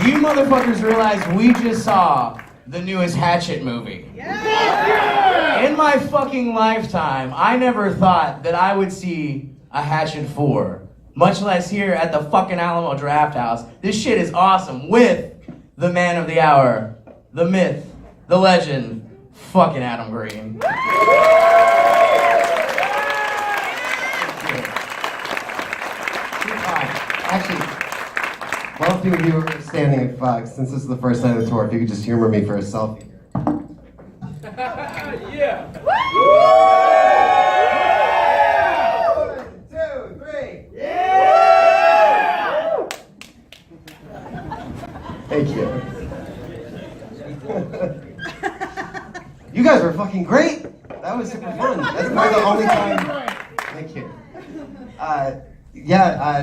Do you motherfuckers realize we just saw the newest Hatchet movie? Yeah! In my fucking lifetime, I never thought that I would see a Hatchet 4, much less here at the fucking Alamo Draft House. This shit is awesome with the man of the hour, the myth, the legend, fucking Adam Green. Actually, both of you are standing at Fox. Since this is the first night of the tour, if you could just humor me for a selfie. Yeah. 1, 2, 3. Yeah! Thank you. You guys were fucking great. That was super fun. That's probably the only time. Thank you.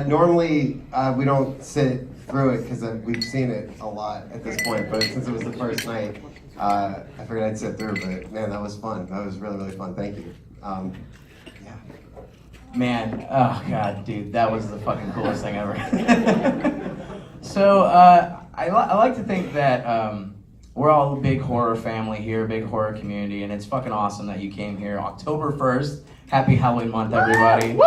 Normally we don't sit through it because we've seen it a lot at this point, but since it was the first night, I figured I'd sit through, but man, that was fun. That was really, really fun. Thank you. Yeah. Man, oh god, dude, that was the fucking coolest thing ever. So, I like to think that we're all a big horror family here, big horror community, and it's fucking awesome that you came here. October 1st, happy Halloween month, everybody.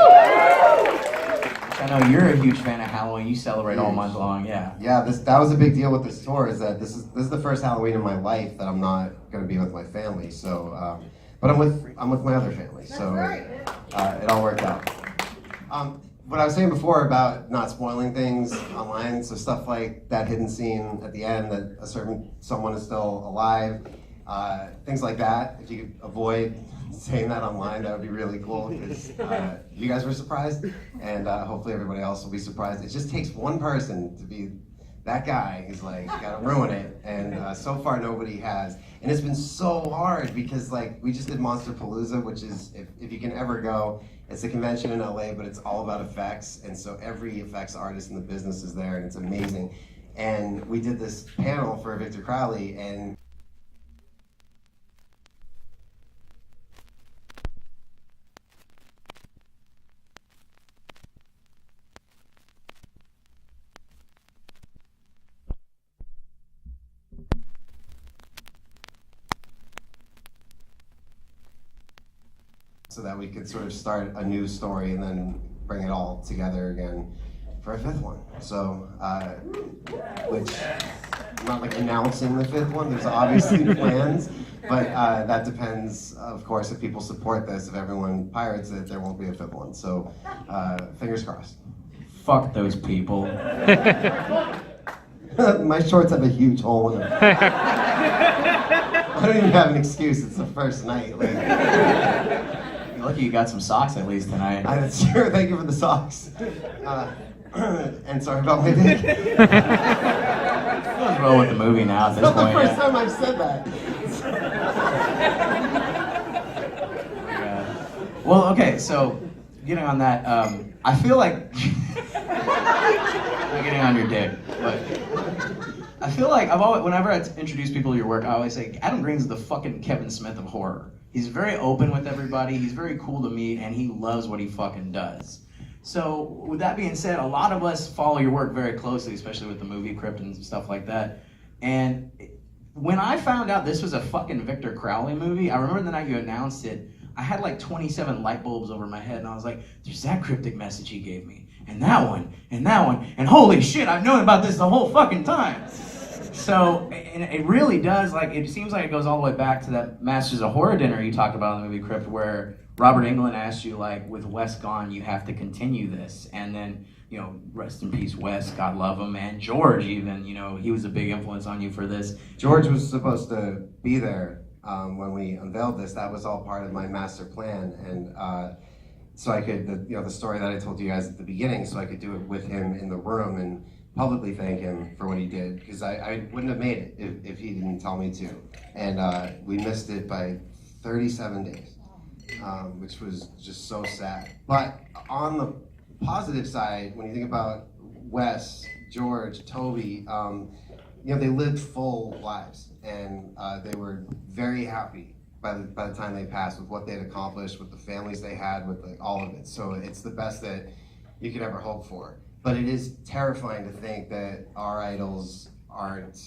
I know you're a huge fan of Halloween. You celebrate all month long, yeah. Yeah, that was a big deal with this tour. Is that this is the first Halloween in my life that I'm not going to be with my family. So, but I'm with my other family. So it all worked out. What I was saying before about not spoiling things online, so stuff like that hidden scene at the end that a certain someone is still alive, things like that. If you could avoid saying that online, that would be really cool because you guys were surprised, and hopefully everybody else will be surprised. It just takes one person to be that guy who's like, gotta ruin it, and so far nobody has. And it's been so hard because like we just did Monsterpalooza, which is, if you can ever go, it's a convention in LA, but it's all about effects, and so every effects artist in the business is there, and it's amazing. And we did this panel for Victor Crowley, and so that we could sort of start a new story and then bring it all together again for a fifth one. So, which I'm not like announcing the fifth one. There's obviously plans, but that depends, of course, if people support this. If everyone pirates it, there won't be a fifth one. So, fingers crossed. Fuck those people. My shorts have a huge hole in them. I don't even have an excuse. It's the first night. Like, You're lucky you got some socks at least tonight. that's true. Thank you for the socks. And sorry about my dick. Let's roll with the movie now at this It's not point. the first Yeah. time I've said that. Yeah. Well, okay, so getting on that, I feel like I'm getting on your dick, but I feel like whenever I introduce people to your work, I always say Adam Green's the fucking Kevin Smith of horror. He's very open with everybody. He's very cool to meet, and he loves what he fucking does. So with that being said, a lot of us follow your work very closely, especially with the movie Crypt and stuff like that. And when I found out this was a fucking Victor Crowley movie, I remember the night you announced it, I had like 27 light bulbs over my head, and I was like, there's that cryptic message he gave me, and that one, and holy shit, I've known about this the whole fucking time. So, and it really does, like, it seems like it goes all the way back to that Masters of Horror dinner you talked about in the movie Crypt, where Robert Englund asked you, like, with Wes gone, you have to continue this. And then, you know, rest in peace, Wes, God love him, and George even, you know, he was a big influence on you for this. George was supposed to be there when we unveiled this. That was all part of my master plan, and so I could, the story that I told you guys at the beginning, so I could do it with him in the room and publicly thank him for what he did, because I wouldn't have made it if he didn't tell me to. And we missed it by 37 days, which was just so sad. But on the positive side, when you think about Wes, George, Toby, they lived full lives, and they were very happy by the time they passed with what they'd accomplished, with the families they had, with all of it. So it's the best that you could ever hope for. But it is terrifying to think that our idols aren't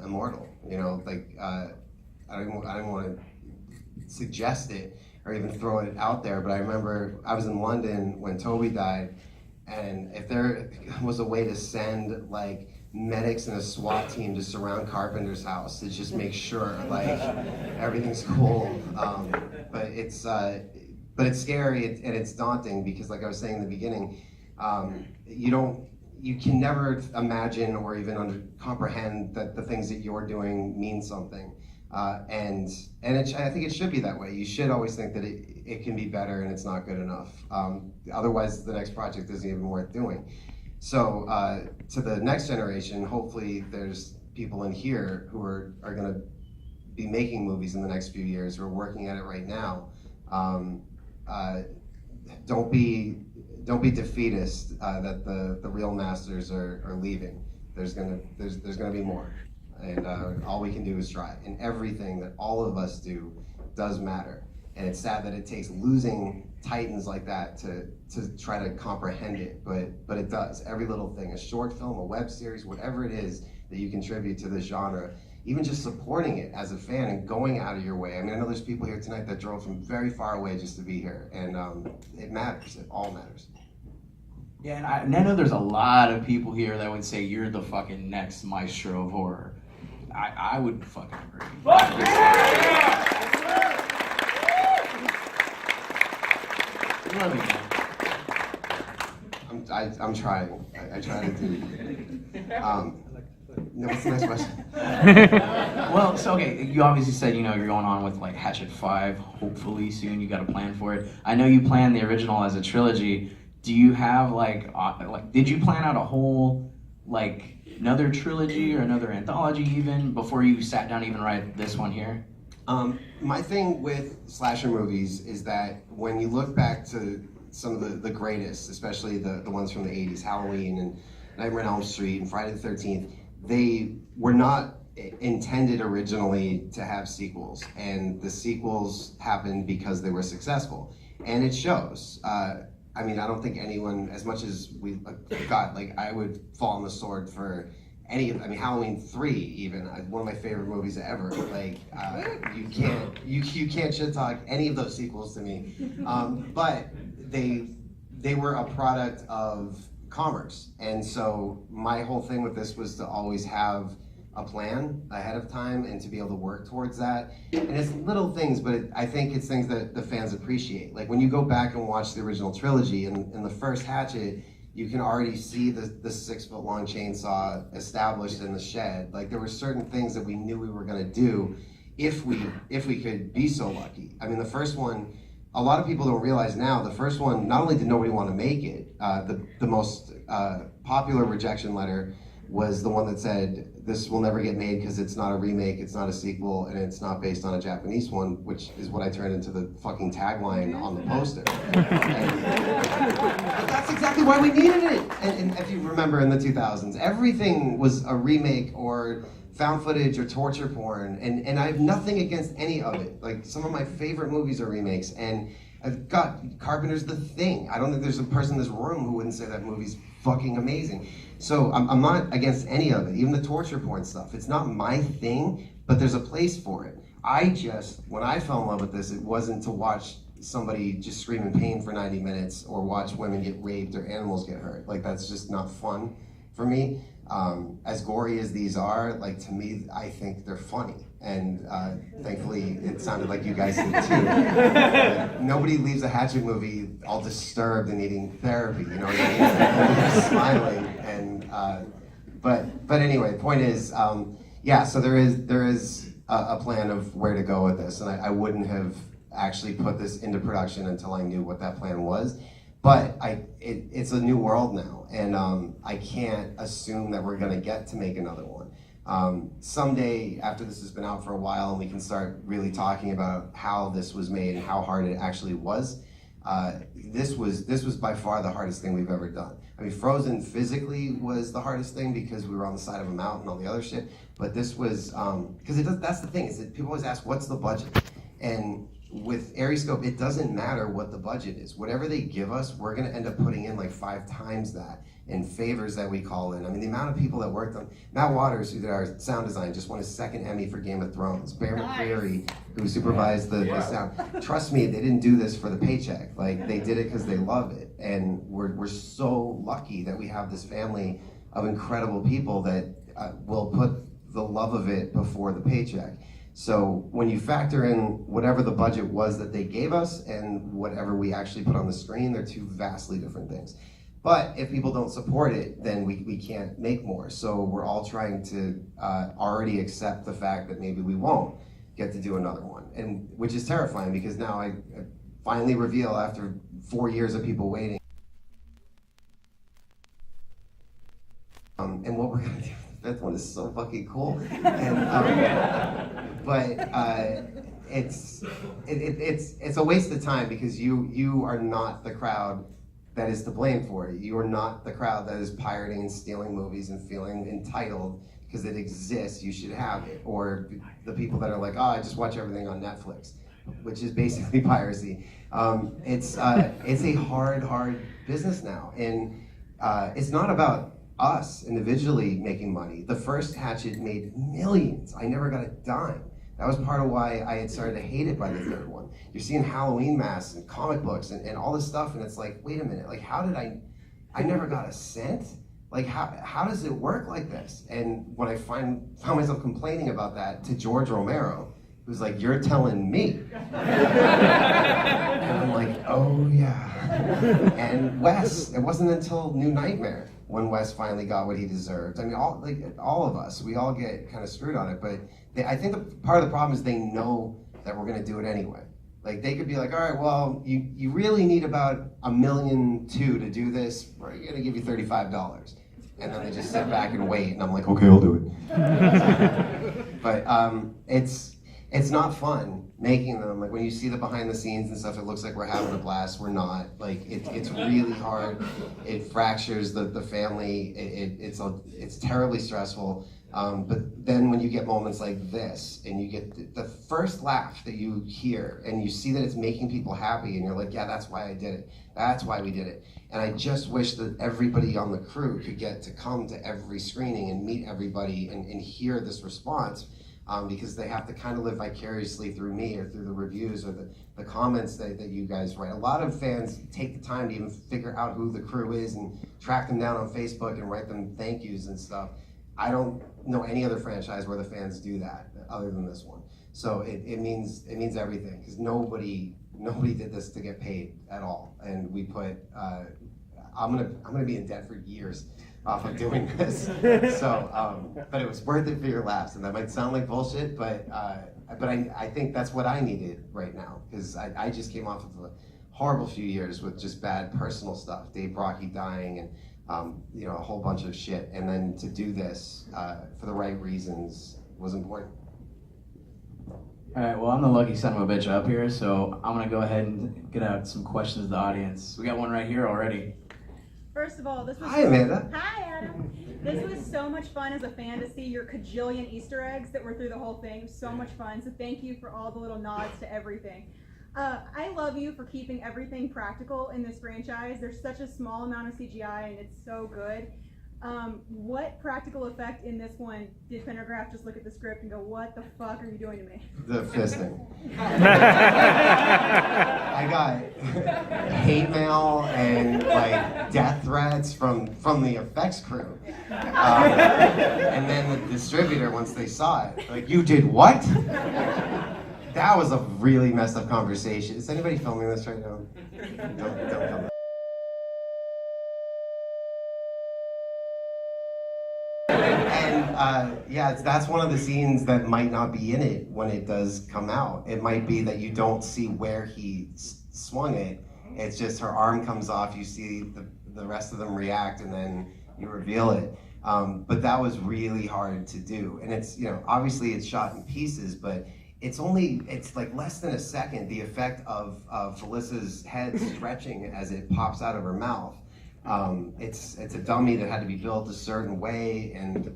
immortal. You know, like I don't want to suggest it or even throw it out there, but I remember I was in London when Toby died, and if there was a way to send like medics and a SWAT team to surround Carpenter's house to just make sure like everything's cool, but it's scary and it's daunting because, like I was saying in the beginning, you can never imagine or even comprehend that the things that you're doing mean something. I think it should be that way. You should always think that it can be better and it's not good enough. Otherwise, the next project isn't even worth doing. So to the next generation, hopefully there's people in here who are going to be making movies in the next few years, who are working at it right now. Don't be defeatist that the real masters are leaving. There's gonna be more. And all we can do is try. And everything that all of us do does matter. And it's sad that it takes losing titans like that to try to comprehend it, but it does. Every little thing, a short film, a web series, whatever it is that you contribute to this genre, even just supporting it as a fan and going out of your way. I mean, I know there's people here tonight that drove from very far away just to be here, and it matters. It all matters. Yeah, and I know there's a lot of people here that would say you're the fucking next maestro of horror. I would fucking agree. Fuck yeah! You love me, man. I'm trying. I try to do. No, what's the next question? Well, so okay, you obviously said, you know, you're going on with like Hatchet 5, hopefully soon. You got a plan for it. I know you planned the original as a trilogy. Do you have like did you plan out a whole like another trilogy or another anthology even before you sat down to even write this one here? My thing with slasher movies is that when you look back to some of the greatest, especially the ones from the 80s, Halloween and Nightmare on Elm Street and Friday the 13th, they were not intended originally to have sequels, and the sequels happened because they were successful, and it shows. I mean, I don't think anyone, as much as I would fall on the sword for Halloween 3 even, one of my favorite movies ever. Like, you can't shit talk any of those sequels to me. But they were a product of commerce. And so my whole thing with this was to always have a plan ahead of time and to be able to work towards that. And it's little things, but I think it's things that the fans appreciate. Like when you go back and watch the original trilogy, in the first Hatchet, you can already see the 6-foot-long chainsaw established in the shed. Like there were certain things that we knew we were gonna do if we could be so lucky. I mean, the first one, a lot of people don't realize now, the first one, not only did nobody want to make it, the most popular rejection letter was the one that said, this will never get made because it's not a remake, it's not a sequel, and it's not based on a Japanese one, which is what I turned into the fucking tagline on the poster. But that's exactly why we needed it. And if you remember in the 2000s, everything was a remake or found footage or torture porn, and I have nothing against any of it. Like some of my favorite movies are remakes, and I've got Carpenter's The Thing. I don't think there's a person in this room who wouldn't say that movie's fucking amazing. So I'm not against any of it, even the torture porn stuff. It's not my thing, but there's a place for it. When I fell in love with this, it wasn't to watch somebody just scream in pain for 90 minutes or watch women get raped or animals get hurt. Like that's just not fun for me. As gory as these are, like to me, I think they're funny. And thankfully, it sounded like you guys did too. Nobody leaves a Hatchet movie all disturbed and needing therapy, you know what I mean? Everybody's smiling. And but anyway, point is, so there is a plan of where to go with this, and I wouldn't have actually put this into production until I knew what that plan was. But it's a new world now, and I can't assume that we're gonna get to make another one. Someday, after this has been out for a while and we can start really talking about how this was made and how hard it actually was, this was by far the hardest thing we've ever done. I mean, Frozen physically was the hardest thing because we were on the side of a mountain and all the other shit, but this was, because that's the thing, is that people always ask, what's the budget? And with ArieScope, it doesn't matter what the budget is. Whatever they give us, we're gonna end up putting in like 5 times that and favors that we call in. I mean, the amount of people that worked on, Matt Waters, who did our sound design, just won his second Emmy for Game of Thrones. Bear McCreary, who supervised the sound. Trust me, they didn't do this for the paycheck. Like, they did it because they love it. And we're so lucky that we have this family of incredible people that will put the love of it before the paycheck. So when you factor in whatever the budget was that they gave us and whatever we actually put on the screen, they're two vastly different things. But if people don't support it, then we can't make more. So we're all trying to already accept the fact that maybe we won't get to do another one, and which is terrifying because now I finally reveal after 4 years of people waiting. And what we're gonna do with the fifth one is so fucking cool. And, but it's a waste of time because you are not the crowd that is to blame for it. You are not the crowd that is pirating and stealing movies and feeling entitled because it exists, you should have it. Or the people that are like, oh, I just watch everything on Netflix, which is basically piracy. It's a hard business now. And it's not about us individually making money. The first Hatchet made millions. I never got a dime. That was part of why I had started to hate it by the third one. You're seeing Halloween masks and comic books and all this stuff, and it's like, wait a minute, like how did I never got a cent? Like how does it work like this? And when I found myself complaining about that to George Romero, who's like, you're telling me. And I'm like, oh yeah. And Wes, it wasn't until New Nightmare when Wes finally got what he deserved. I mean, all of us, we all get kind of screwed on it, but I think part of the problem is they know that we're gonna do it anyway. Like they could be like, all right, well, you really need about $1.2 million to do this. We're gonna give you $35. And then they just sit back and wait, and I'm like, okay, I'll do it. But it's not fun making them. Like when you see the behind the scenes and stuff, it looks like we're having a blast. We're not. Like it's really hard. It fractures the family. It's terribly stressful. But then when you get moments like this, and you get the first laugh that you hear, and you see that it's making people happy, and you're like, yeah, that's why I did it. That's why we did it. And I just wish that everybody on the crew could get to come to every screening and meet everybody and hear this response. Because they have to kind of live vicariously through me or through the reviews or the comments that you guys write. A lot of fans take the time to even figure out who the crew is and track them down on Facebook and write them thank yous and stuff. I don't know any other franchise where the fans do that other than this one. So it means everything because nobody did this to get paid at all. And we put, I'm gonna be in debt for years off of doing this. So, but it was worth it for your laughs. And that might sound like bullshit, but I think that's what I needed right now because I just came off of a horrible few years with just bad personal stuff. Dave Brockie dying and a whole bunch of shit. And then to do this for the right reasons was important. All right, well, I'm the lucky son of a bitch up here, so I'm gonna go ahead and get out some questions to the audience. We got one right here already. First of all, this was Hi, Amanda. Hi, Adam. This was so much fun as a fan to see your cajillion Easter eggs that were through the whole thing. So much fun. So thank you for all the little nods to everything. I love you for keeping everything practical in this franchise. There's such a small amount of CGI and it's so good. What practical effect in this one did Pendergraft just look at the script and go, what the fuck are you doing to me? The fisting. I got hate mail and like death threats from the effects crew. And then the distributor, once they saw it, like, you did what? That was a really messed up conversation. Is anybody filming this right now? Don't film. And that's one of the scenes that might not be in it when it does come out. It might be that you don't see where he swung it. It's just her arm comes off, you see the rest of them react, and then you reveal it. But that was really hard to do. And it's, obviously it's shot in pieces, but it's like less than a second, the effect of Felissa's head stretching as it pops out of her mouth. It's a dummy that had to be built a certain way, and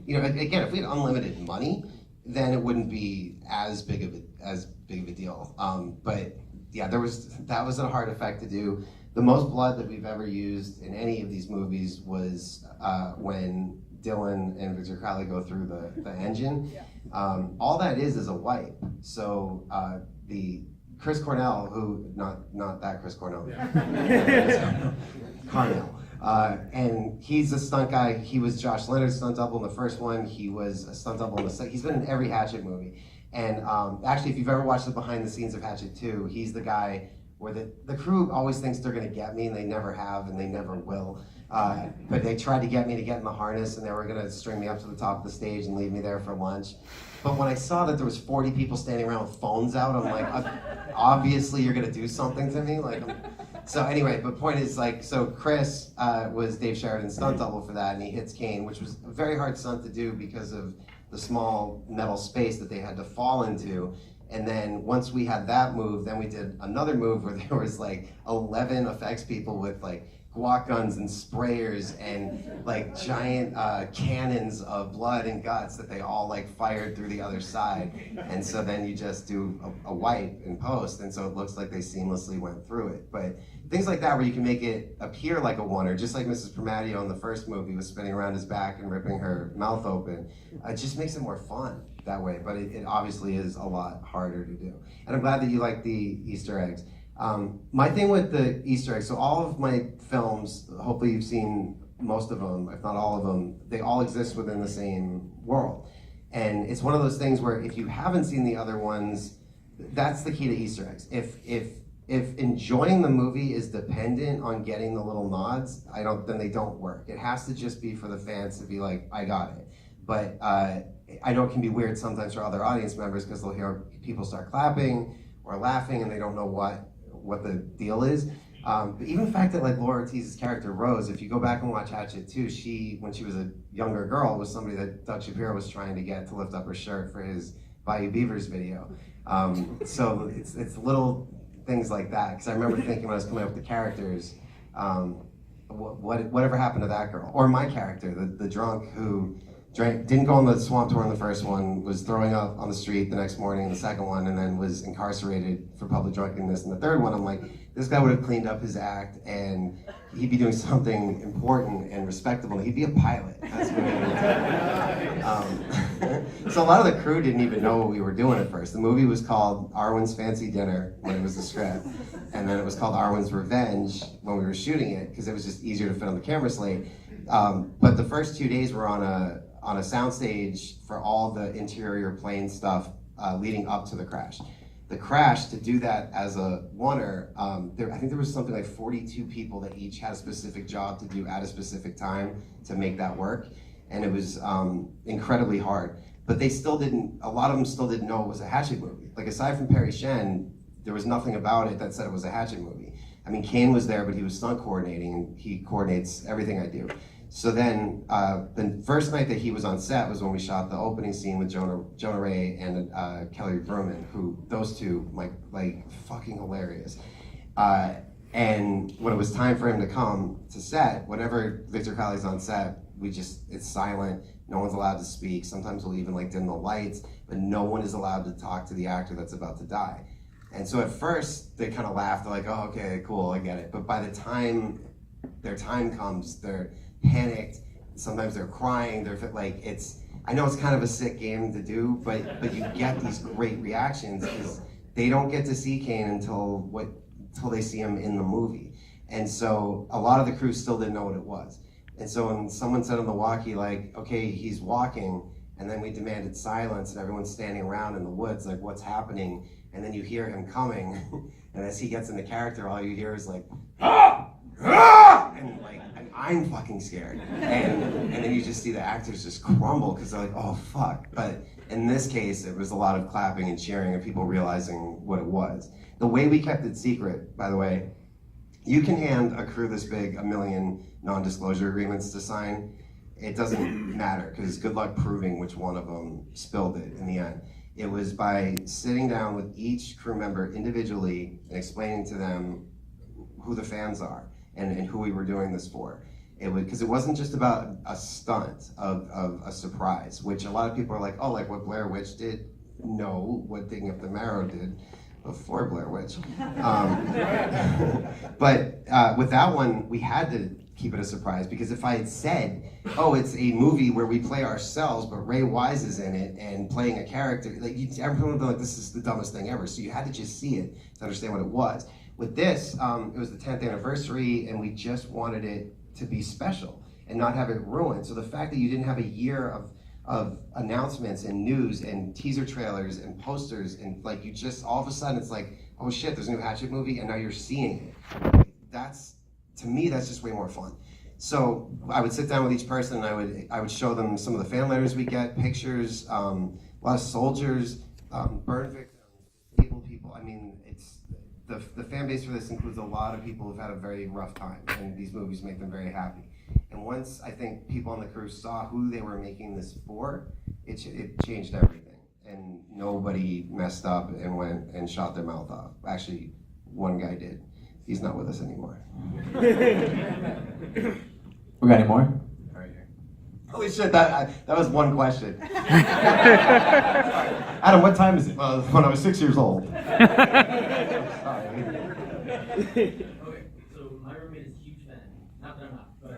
again, if we had unlimited money, then it wouldn't be as big of a deal. But yeah, that was a hard effect to do. The most blood that we've ever used in any of these movies was when Dylan and Victor Crowley go through the engine. All that is a wipe. So the Chris Cornell, who not that Chris Cornell, Cornell, and he's a stunt guy. He was Josh Leonard's stunt double in the first one. He was a stunt double in the second. He's been in every Hatchet movie. And actually, if you've ever watched the behind the scenes of Hatchet 2, he's the guy where the crew always thinks they're gonna get me, and they never have, and they never will. But they tried to get me to get in the harness, and they were gonna string me up to the top of the stage and leave me there for lunch. But when I saw that there was 40 people standing around with phones out, I'm like, obviously you're gonna do something to me. So anyway, but point is, so Chris was Dave Sheridan's stunt double for that, and he hits Kane, which was a very hard stunt to do because of the small metal space that they had to fall into. And then once we had that move, then we did another move where there was 11 effects people with guac guns and sprayers and giant cannons of blood and guts that they all fired through the other side. And so then you just do a wipe in post, and so it looks like they seamlessly went through it. But things like that where you can make it appear like a oneer, just like Mrs. Primadio in the first movie was spinning around his back and ripping her mouth open. It just makes it more fun that way, but it obviously is a lot harder to do. And I'm glad that you like the Easter eggs. My thing with the Easter eggs, so all of my films, hopefully you've seen most of them, if not all of them, they all exist within the same world. And it's one of those things where if you haven't seen the other ones, that's the key to Easter eggs. If enjoying the movie is dependent on getting the little nods, then they don't work. It has to just be for the fans to be like, I got it. But I know it can be weird sometimes for other audience members because they'll hear people start clapping or laughing and they don't know what the deal is. But even the fact that Laura Ortiz's character Rose, if you go back and watch Hatchet 2, when she was a younger girl, was somebody that Doug Shapiro was trying to get to lift up her shirt for his Bayou Beavers video. So it's little things like that. Because I remember thinking when I was coming up with the characters, whatever happened to that girl? Or my character, the drunk who didn't go on the swamp tour in the first one, was throwing up on the street the next morning in the second one, and then was incarcerated for public drunkenness in the third one. I'm like, this guy would have cleaned up his act and he'd be doing something important and respectable. He'd be a pilot. That's what he would do. So a lot of the crew didn't even know what we were doing at first. The movie was called Arwen's Fancy Dinner when it was the script, and then it was called Arwen's Revenge when we were shooting it because it was just easier to fit on the camera slate. But the first 2 days were on a soundstage for all the interior plane stuff leading up to the crash. The crash, to do that as a oneer, I think there was something like 42 people that each had a specific job to do at a specific time to make that work. And it was incredibly hard. But a lot of them still didn't know it was a Hatchet movie. Aside from Perry Shen, there was nothing about it that said it was a Hatchet movie. I mean, Kane was there, but he was stunt coordinating, and he coordinates everything I do. So then, the first night that he was on set was when we shot the opening scene with Jonah Ray and Kelly Bruman, who those two, fucking hilarious. And when it was time for him to come to set, whenever Victor Crowley's on set, it's silent. No one's allowed to speak. Sometimes we'll even dim the lights, but no one is allowed to talk to the actor that's about to die. And so at first, they kind of laughed. They're like, oh, okay, cool, I get it. But by the time their time comes, they're panicked. Sometimes they're crying. I know it's kind of a sick game to do, but you get these great reactions because they don't get to see Kane until they see him in the movie. And so a lot of the crew still didn't know what it was. And so when someone said on the walkie, okay, he's walking, and then we demanded silence, and everyone's standing around in the woods, what's happening? And then you hear him coming, and as he gets into character, all you hear is ah! Ah! And I'm fucking scared. And then you just see the actors just crumble because they're like, oh fuck. But in this case, it was a lot of clapping and cheering and people realizing what it was. The way we kept it secret, by the way, you can hand a crew this big 1 million non-disclosure agreements to sign. It doesn't matter because good luck proving which one of them spilled it in the end. It was by sitting down with each crew member individually and explaining to them who the fans are and who we were doing this for. Because it wasn't just about a stunt of a surprise, which a lot of people are like, oh, like what Blair Witch did? No, what Digging Up the Marrow did. before Blair Witch. But with that one, we had to keep it a surprise, because if I had said, oh, it's a movie where we play ourselves, but Ray Wise is in it and playing a character, like everyone would be like, this is the dumbest thing ever. So you had to just see it to understand what it was. With this, it was the 10th anniversary, and we just wanted it to be special and not have it ruined. So the fact that you didn't have a year of announcements and news and teaser trailers and posters, and like you just, all of a sudden it's like, oh shit, there's a new Hatchet movie, and now you're seeing it. To me, that's just way more fun. So I would sit down with each person, and I would show them some of the fan letters we get, pictures, a lot of soldiers, burn victims, disabled people. I mean, it's the fan base for this includes a lot of people who've had a very rough time, and these movies make them very happy. And once I think people on the crew saw who they were making this for, it changed everything. And nobody messed up and went and shot their mouth off. Actually, one guy did. He's not with us anymore. We got any more? Right here. Holy shit, that was one question. Adam, what time is it? Well, when I was 6 years old. Sorry. Okay, so my roommate is a huge fan. Not that I'm not, but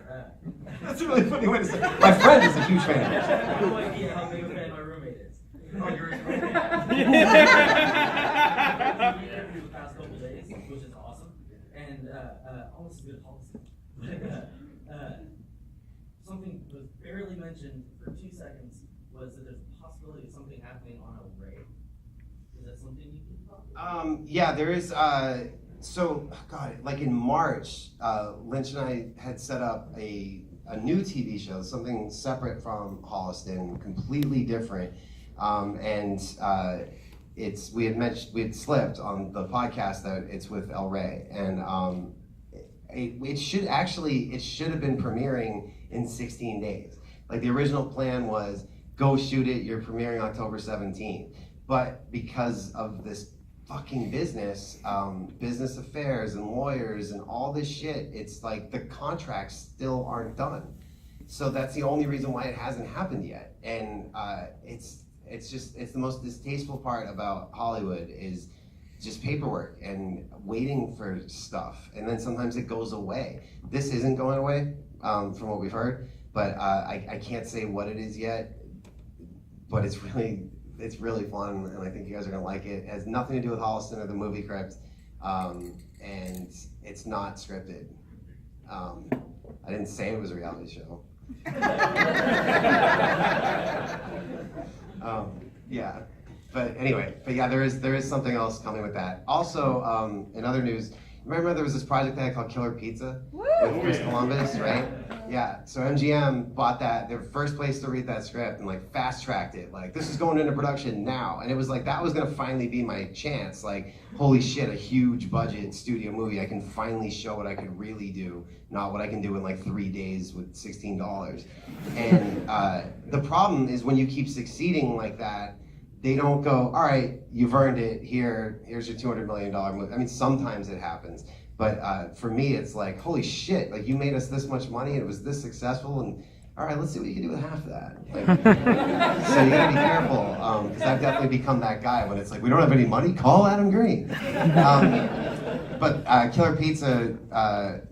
That's a really funny way to say it. My friend is a huge fan. I have no idea how big a fan my roommate is. Oh, you're his roommate? We interviewed the past couple days, which is awesome. And almost as good as policy. Something was barely mentioned for 2 seconds was that there's a possibility of something happening on a ray. Is that something you can talk about? Yeah, there is. So, God, like in March, Lynch and I had set up a new TV show, something separate from Holliston, completely different. We had slipped on the podcast that it's with El Rey, and it should have been premiering in 16 days. Like the original plan was, go shoot it, you're premiering October 17th. But because of this fucking business affairs and lawyers and all this shit, it's like the contracts still aren't done. So that's the only reason why it hasn't happened yet. And it's the most distasteful part about Hollywood is just paperwork and waiting for stuff, and then sometimes it goes away. This isn't going away, from what we've heard, but I can't say what it is yet. But it's really fun, and I think you guys are gonna like it. It has nothing to do with Holliston or the movie Crypt, and it's not scripted. I didn't say it was a reality show. Yeah, but anyway, there is something else coming with that. Also, in other news, remember there was this project they had called Killer Pizza with Chris Columbus, right? Yeah, so MGM bought that. They were first place to read that script and like fast tracked it. Like, this is going into production now, and it was like that was gonna finally be my chance. Like, holy shit, a huge budget studio movie. I can finally show what I could really do, not what I can do in like 3 days with $16. And the problem is when you keep succeeding like that, they don't go, all right, you've earned it, here's your $200 million movie. I mean, sometimes it happens, but for me, it's like, holy shit, like you made us this much money, and it was this successful, and all right, let's see what you can do with half of that. Like, so you gotta be careful, because I've definitely become that guy when it's like, we don't have any money, call Adam Green. But Killer Pizza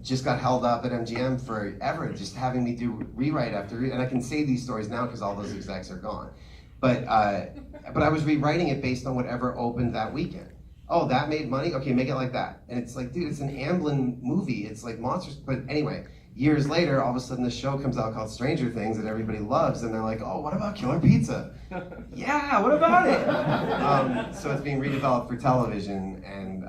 just got held up at MGM forever, just having me do rewrite after rewrite, and I can say these stories now because all those execs are gone. But I was rewriting it based on whatever opened that weekend. Oh, that made money? Okay, make it like that. And it's like, dude, it's an Amblin movie. It's like monsters. But anyway, years later, all of a sudden this show comes out called Stranger Things that everybody loves. And they're like, oh, what about Killer Pizza? Yeah, what about it? So it's being redeveloped for television. And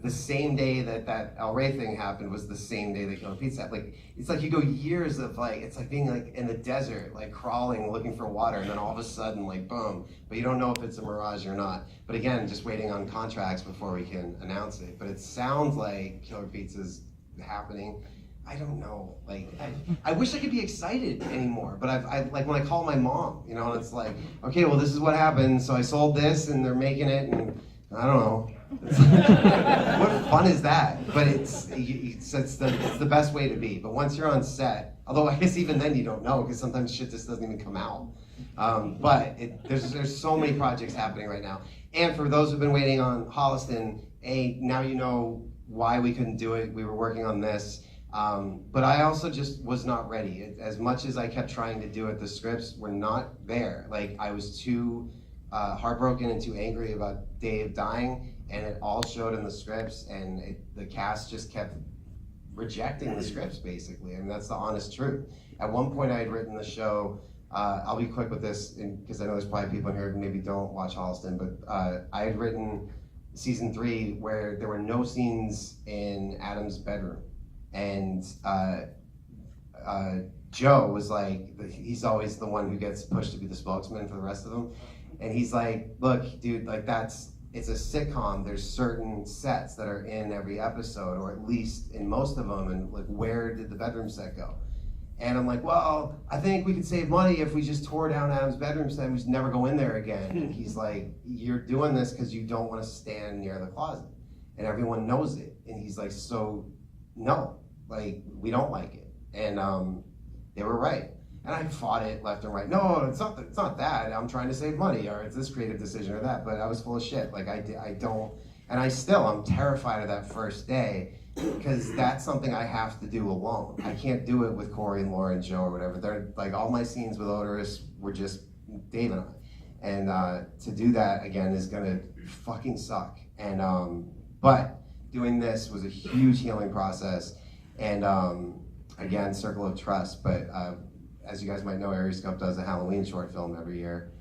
the same day that El Rey thing happened was the same day that Killer Pizza happened. Like, it's like you go years of like, it's like being like in the desert, like crawling, looking for water, and then all of a sudden, like, boom. But you don't know if it's a mirage or not. But again, just waiting on contracts before we can announce it. But it sounds like Killer Pizza's happening. I don't know. Like, I wish I could be excited anymore. But I like when I call my mom, you know, and it's like, okay, well, this is what happened. So I sold this, and they're making it, and I don't know. What fun is that? But it's the best way to be. But once you're on set, although I guess even then you don't know because sometimes shit just doesn't even come out. But there's so many projects happening right now. And for those who've been waiting on Holliston, now you know why we couldn't do it. We were working on this. But I also just was not ready. As much as I kept trying to do it, the scripts were not there. Like, I was too heartbroken and too angry about Dave dying, and it all showed in the scripts, and the cast just kept rejecting the scripts, basically. I mean, that's the honest truth. At one point, I had written the show, I'll be quick with this, because I know there's probably people in here who maybe don't watch Holliston, but I had written season 3 where there were no scenes in Adam's bedroom. And Joe was like, he's always the one who gets pushed to be the spokesman for the rest of them. And he's like, look, dude, like it's a sitcom. There's certain sets that are in every episode, or at least in most of them. And like, where did the bedroom set go? And I'm like, well, I think we could save money if we just tore down Adam's bedroom set and we just never go in there again. And he's like, you're doing this because you don't want to stand near the closet. And everyone knows it. And he's like, so no, like, we don't like it. And they were right. And I fought it left and right. No, it's not that. I'm trying to save money, or it's this creative decision or that. But I was full of shit. Like, I don't, and I'm terrified of that first day, because that's something I have to do alone. I can't do it with Corey and Laura and Joe or whatever. They're like, all my scenes with Odorous were just Dave and I. And to do that again is gonna fucking suck. And but doing this was a huge healing process. And again, circle of trust. But as you guys might know, Ariescope does a Halloween short film every year.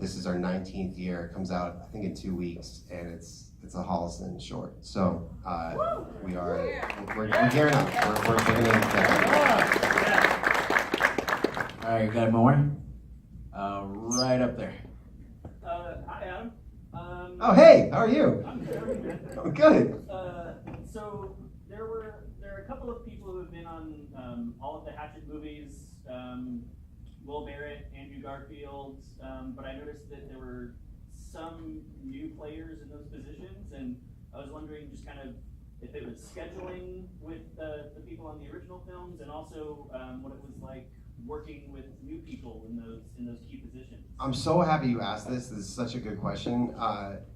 This is our 19th year. It comes out, I think, in 2 weeks, and it's a Holliston short. So we're gearing up. We're beginning All right, got more? Right up there. Hi, Adam. Oh, hey, how are you? I'm good. I'm good. So there are a couple of people who have been on all of the Hatchet movies. Will Barrett, Andrew Garfield, but I noticed that there were some new players in those positions, and I was wondering just kind of if it was scheduling with the people on the original films, and also what it was like working with new people in those key positions. I'm so happy you asked this. This is such a good question.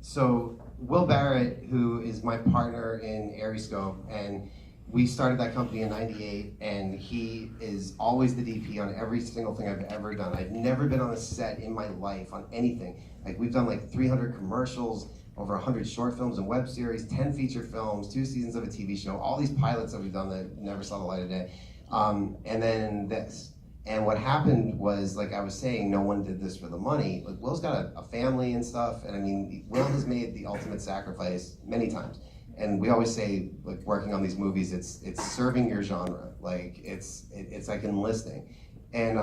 So Will Barrett, who is my partner in Ariescope, and we started that company in '98, and he is always the DP on every single thing I've ever done. I've never been on a set in my life on anything. Like, we've done like 300 commercials, over 100 short films and web series, 10 feature films, 2 seasons of a TV show, all these pilots that we've done that never saw the light of day. And then this. And what happened was, like I was saying, no one did this for the money. Like, Will's got a family and stuff, and I mean, Will has made the ultimate sacrifice many times. And we always say, like, working on these movies, it's serving your genre. Like, it's like enlisting. And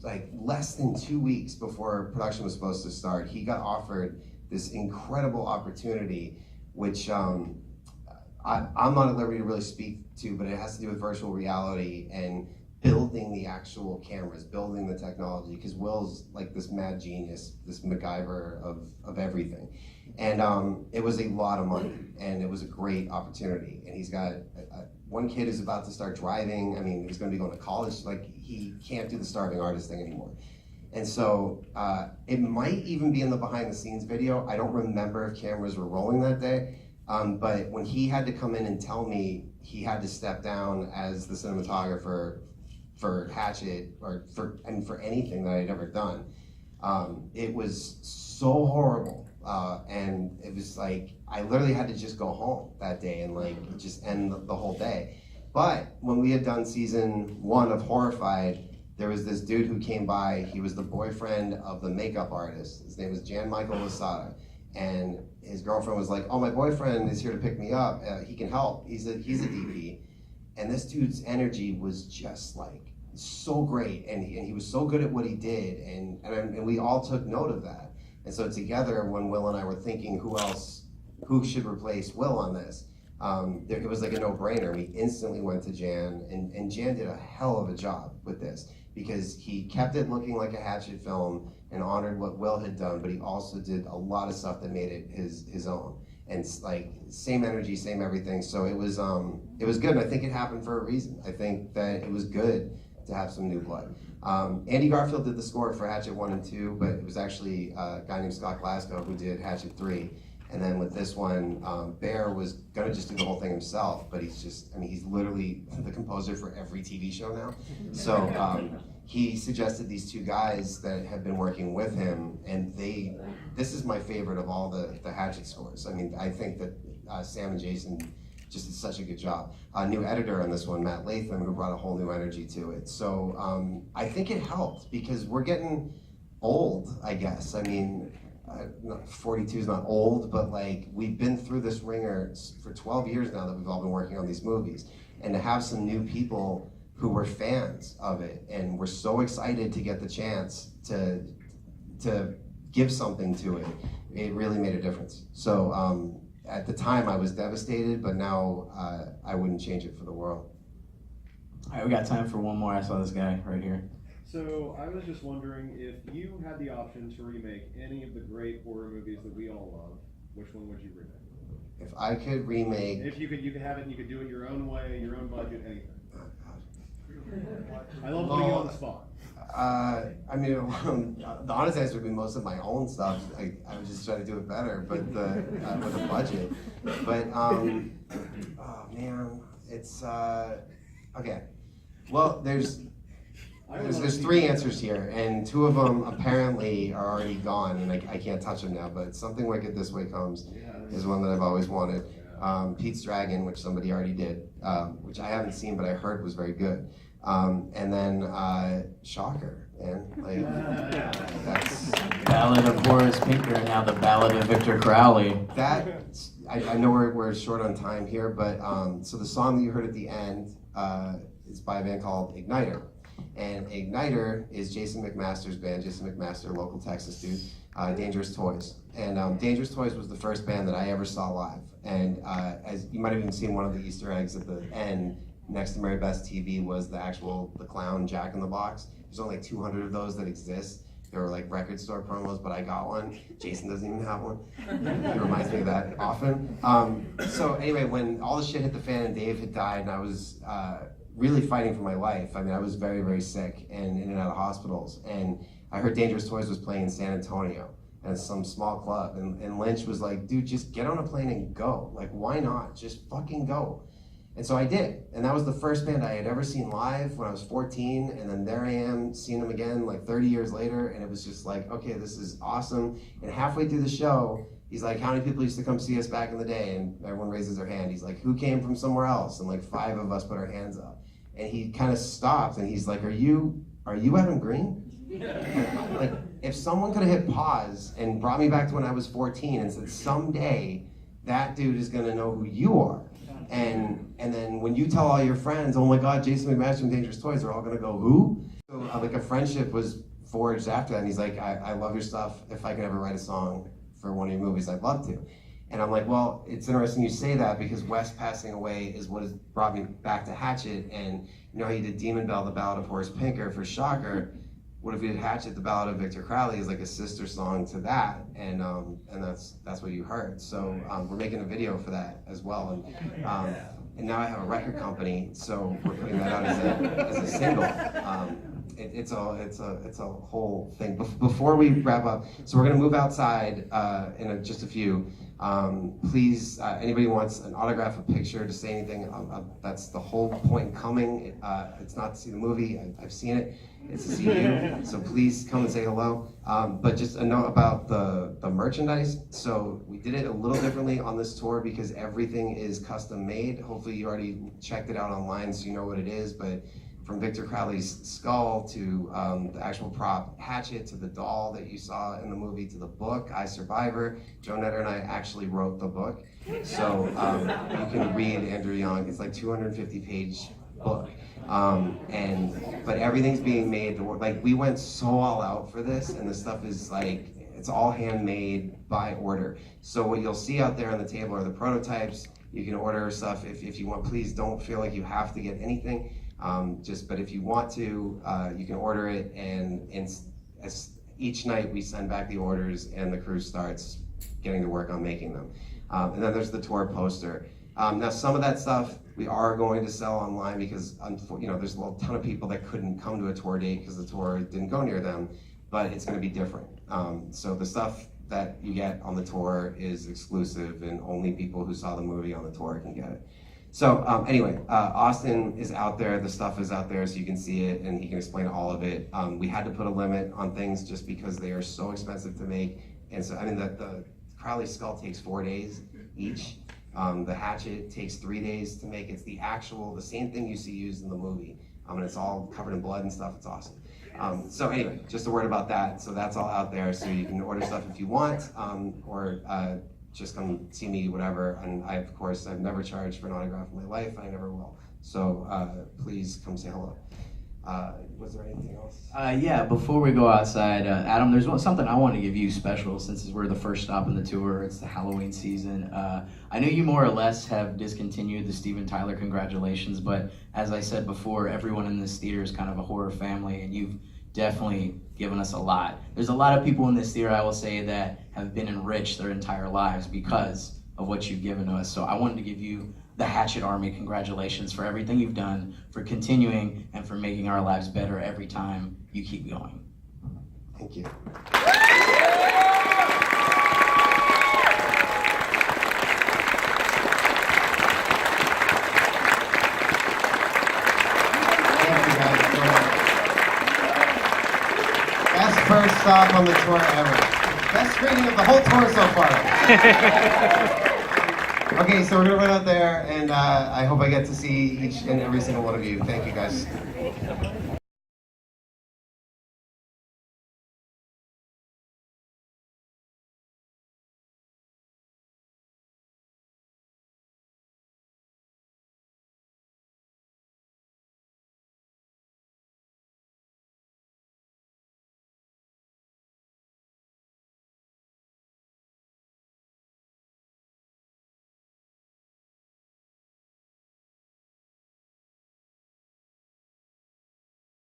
like less than 2 weeks before production was supposed to start, he got offered this incredible opportunity, which I'm not at liberty to really speak to, but it has to do with virtual reality and building the actual cameras, building the technology, because Will's like this mad genius, this MacGyver of everything. And it was a lot of money, and it was a great opportunity. And he's got one kid who's about to start driving. I mean, he's gonna be going to college. Like, he can't do the starving artist thing anymore. And so it might even be in the behind the scenes video. I don't remember if cameras were rolling that day. But when he had to come in and tell me he had to step down as the cinematographer for Hatchet, or for anything that I'd ever done, it was so horrible. And it was like, I literally had to just go home that day and like just end the whole day. But when we had done season 1 of Horrified, there was this dude who came by. He was the boyfriend of the makeup artist. His name was Jan Michael Lasada. And his girlfriend was like, oh, my boyfriend is here to pick me up. He can help. He's a DP. And this dude's energy was just like so great. And he was so good at what he did. And we all took note of that. And so together, when Will and I were thinking who should replace Will on this, it was like a no-brainer. We instantly went to Jan, and Jan did a hell of a job with this, because he kept it looking like a Hatchet film and honored what Will had done, but he also did a lot of stuff that made it his own. and like same energy, same everything. So it was good. And I think it happened for a reason. I think that it was good to have some new blood. Andy Garfield did the score for Hatchet 1 and 2, but it was actually a guy named Scott Glasgow who did Hatchet 3. And then with this one, Bear was gonna just do the whole thing himself, but he's literally the composer for every TV show now. So he suggested these two guys that have been working with him, and this is my favorite of all the Hatchet scores. I mean, I think that Sam and Jason just did such a good job. New editor on this one, Matt Latham, who brought a whole new energy to it. So I think it helped because we're getting old, I guess. I mean, 42 is not old, but like we've been through this ringer for 12 years now that we've all been working on these movies. And to have some new people who were fans of it, and we're so excited to get the chance to give something to it, it really made a difference. So at the time I was devastated, but now I wouldn't change it for the world. All right, we got time for one more. I saw this guy right here. So I was just wondering if you had the option to remake any of the great horror movies that we all love, which one would you remake? If I could remake... If you could have it and you could do it your own way, your own budget, anything. Oh, God. I love putting you on the spot. I mean, the honest answer would be most of my own stuff. I was just trying to do it better, but with a budget. But oh man, it's okay. Well, there's three answers here, and two of them apparently are already gone, and I can't touch them now. But Something Wicked This Way Comes is one that I've always wanted. Pete's Dragon, which somebody already did, which I haven't seen, but I heard was very good. And then Shocker, man. Like, that's Ballad of Horace Pinker and now the Ballad of Victor Crowley. that. I know we're short on time here, but so the song that you heard at the end is by a band called Igniter. And Igniter is Jason McMaster's band. Jason McMaster, local Texas dude. Dangerous Toys. And Dangerous Toys was the first band that I ever saw live. And as you might have even seen one of the Easter eggs at the end, next to Mary Beth's TV was the clown Jack in the Box. There's only like 200 of those that exist. They were like record store promos, but I got one. Jason doesn't even have one. He reminds me of that often. So anyway, when all the shit hit the fan and Dave had died and I was really fighting for my life, I mean, I was very, very sick and in and out of hospitals. And I heard Dangerous Toys was playing in San Antonio at some small club. And Lynch was like, dude, just get on a plane and go. Like, why not? Just fucking go. And so I did. And that was the first band I had ever seen live when I was 14. And then there I am, seeing them again like 30 years later. And it was just like, okay, this is awesome. And halfway through the show, he's like, how many people used to come see us back in the day? And everyone raises their hand. He's like, who came from somewhere else? And like 5 of us put our hands up. And he kind of stopped and he's like, are you Adam Green? Like, if someone could have hit pause and brought me back to when I was 14 and said, someday that dude is gonna know who you are. And then when you tell all your friends, oh my God, Jason McMaster from Dangerous Toys, they're all gonna go, who? So like a friendship was forged after that. And he's like, I love your stuff. If I could ever write a song for one of your movies, I'd love to. And I'm like, well, it's interesting you say that because Wes passing away is what has brought me back to Hatchet. And you know how you did Demon Bell, the Ballad of Horace Pinker for Shocker. What if we did Hatchet, the Ballad of Victor Crowley is like a sister song to that, and that's what you heard. So we're making a video for that as well, and now I have a record company, so we're putting that out as a single. It's a whole thing. Before we wrap up, so we're gonna move outside in just a few. Please, anybody wants an autograph, a picture, to say anything, that's the whole point in coming. It's not to see the movie, I've seen it, it's to see you, so please come and say hello. But just a note about the merchandise. So we did it a little differently on this tour because everything is custom made. Hopefully you already checked it out online so you know what it is, but from Victor Crowley's skull to the actual prop Hatchet to the doll that you saw in the movie to the book, I Survivor. Joe Netter and I actually wrote the book. So you can read Andrew Young. It's like 250-page book. But everything's being made to work. Like, we went so all out for this, and the stuff is like, it's all handmade by order. So what you'll see out there on the table are the prototypes. You can order stuff if you want. Please don't feel like you have to get anything. But if you want to, you can order it, and each night we send back the orders and the crew starts getting to work on making them. And then there's the tour poster. Now some of that stuff we are going to sell online because there's a ton of people that couldn't come to a tour date because the tour didn't go near them, but it's going to be different. So the stuff that you get on the tour is exclusive and only people who saw the movie on the tour can get it. So anyway, Austin is out there, the stuff is out there so you can see it and he can explain all of it. We had to put a limit on things just because they are so expensive to make. And so, I mean, the Crowley skull takes 4 days each. The hatchet takes 3 days to make. It's the same thing you see used in the movie. And it's all covered in blood and stuff, it's awesome. So anyway, just a word about that. So that's all out there, so you can order stuff if you want, or just come see me, whatever. And of course, I've never charged for an autograph in my life, I never will. So please come say hello. Was there anything else? Yeah, before we go outside, Adam, there's something I want to give you special since we're the first stop in the tour. It's the Halloween season. I know you more or less have discontinued the Steven Tyler congratulations, but as I said before, everyone in this theater is kind of a horror family, and you've definitely given us a lot. There's a lot of people in this theater, I will say, that have been enriched their entire lives because of what you've given to us. So I wanted to give you the Hatchet Army congratulations for everything you've done, for continuing, and for making our lives better every time you keep going. Thank you. Thank you guys so much. Best first stop on the tour ever. Best screening of the whole tour so far. Okay, so we're gonna run out there, and I hope I get to see each and every single one of you. Thank you, guys.